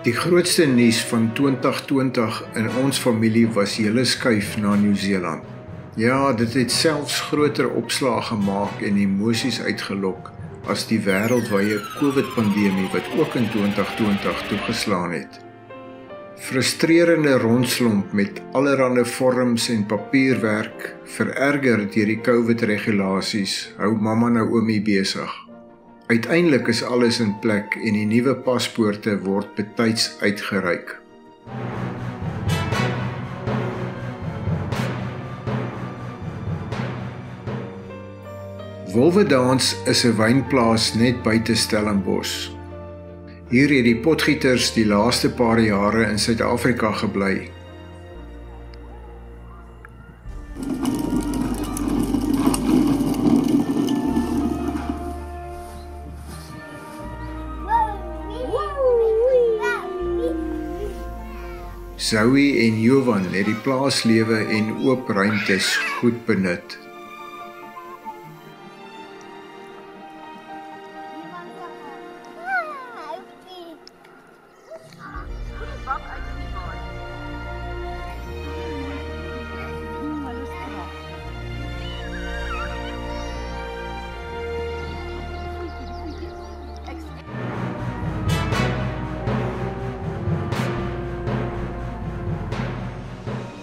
Die grootste nuus van 2020 in ons familie was hele skuif na Nieu-Seeland. Ja, dit het selfs groter opslae gemaak en emosies uitgelok as die wêreldwye COVID-pandemie wat ook in 2020 toegeslaan het. Frustrerende rondslomp met allerlei vorms en papierwerk, vererger deur die COVID-regulasies, hou mamma Naomi besig. Uiteindelik is alles in plek en die nuwe paspoorte word betyds uitgereik. Wolvedans is 'n wynplaas net buite Stellenbosch. Hier het die potgieters die laaste paar jare in Suid-Afrika gebly. Zoe en Johan het die plaaslewe en oop ruimtes goed benut.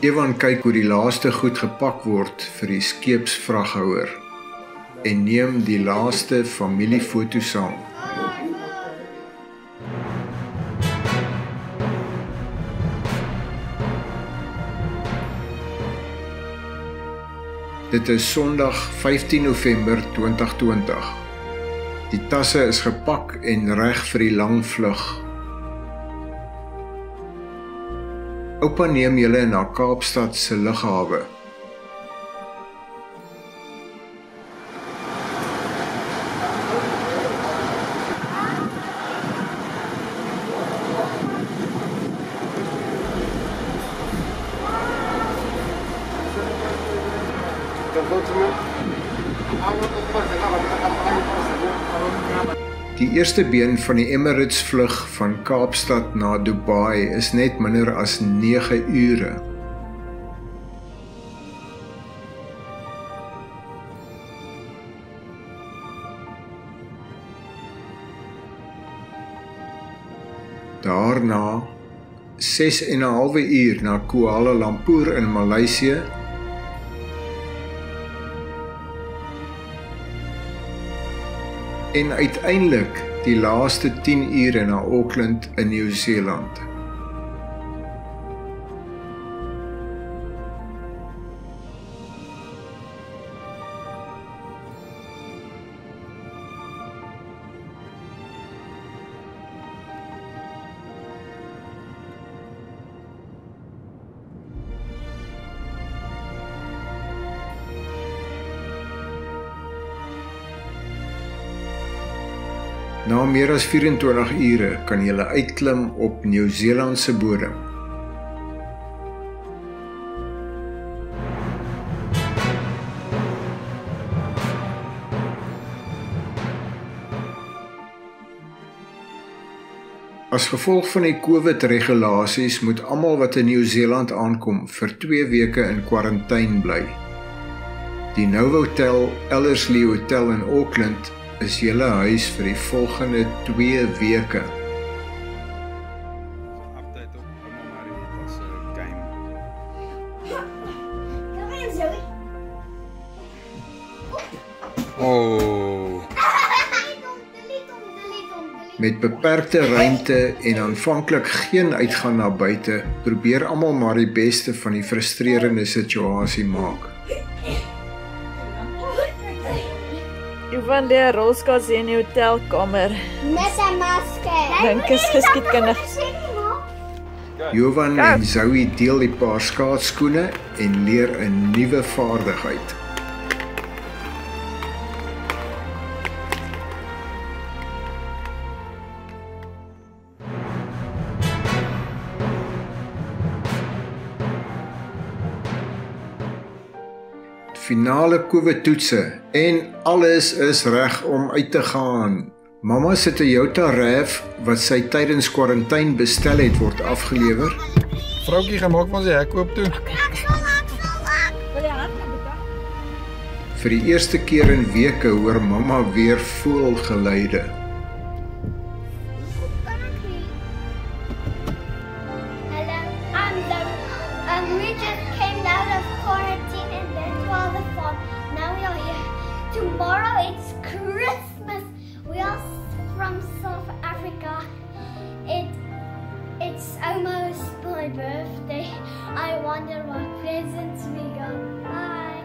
Johan kyk hoe die laaste goed gepak word vir die skeepsvraghouer en neem die laaste familiefoto saam. Dit is Sondag 15 November 2020. Die tasse is gepak en reg vir die lang vlug. Oupa neem julle na Kaapstad se lughawe. Die eerste been van die Emirates vlug van Kaapstad na Dubai is net minder as 9 ure. Daarna 6,5 uur na Kuala Lumpur in Maleisië. En uiteindelik die laaste 10 ure na Auckland in Nieu-Seeland. Na meer as 24 ure kan jy uitklim op Nieu-Seeland se bodem. As gevolg van die COVID-regulasies moet almal wat in Nieu-Seeland aankom vir 2 weke in kwarantyne bly. Die Novotel Ellerslie Hotel in Auckland is julle huis vir die volgende 2 weke. Update op Marie as 'n game. Oh. Met beperkte ruimte en aanvanklik geen uitgaan na buite, probeer almal maar die beste van die frustrerende situasie maak. Johan lê 'n rolskaats in die hotelkamer. Met 'n masker. Dink is geskiedkundig. Johan en Zoe deel die paar skaatskoene en leer 'n nuwe vaardigheid. Finale COVID-toetse en alles is reg om uit te gaan. Mamma se Toyota RAV wat sy tydens kwarantyne bestel het, word afgelewer. Vroukie, gaan maak van sy hek oop toe. Wil jy hand Boeta? Vir die eerste keer in weke hoor mamma weer voëlgeluide. Hello, we just came out of quarantine and then to all the fun. Now we are here. Tomorrow it's Christmas. We are from South Africa. It's almost my birthday. I wonder what presents we got. Bye.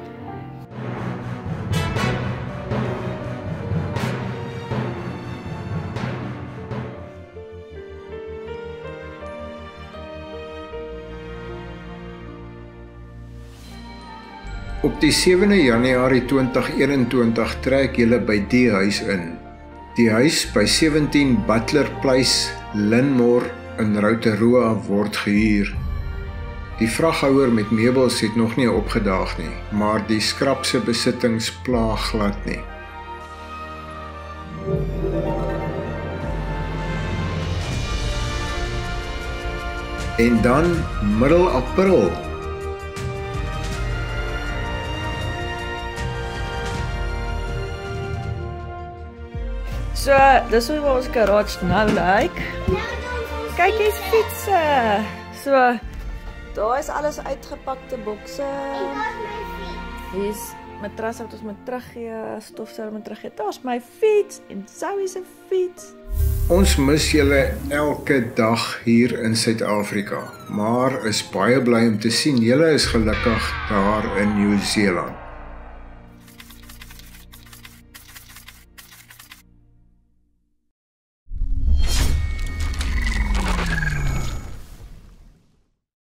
Op die 7 Januarie 2021 trek julle by die huis in. Die huis by 17 Butler Place, Linmore in Rotorua word gehuur. Die vraghouer met meubels het nog nie opgedaag nie, maar die skrapse besittings pla glad nie. En dan middel April. So, dis hoe ons garage nou lyk. Kyk, hier's fietsse. So, daar is alles uitgepakte bokse. Hier's matras wat ons moet teruggee, stofsuiger moet teruggee. Daar's my fiets en Zoe se fiets. Ons mis julle elke dag hier in Suid-Afrika, maar is baie bly om te sien julle is gelukkig daar in Nieu-Seeland.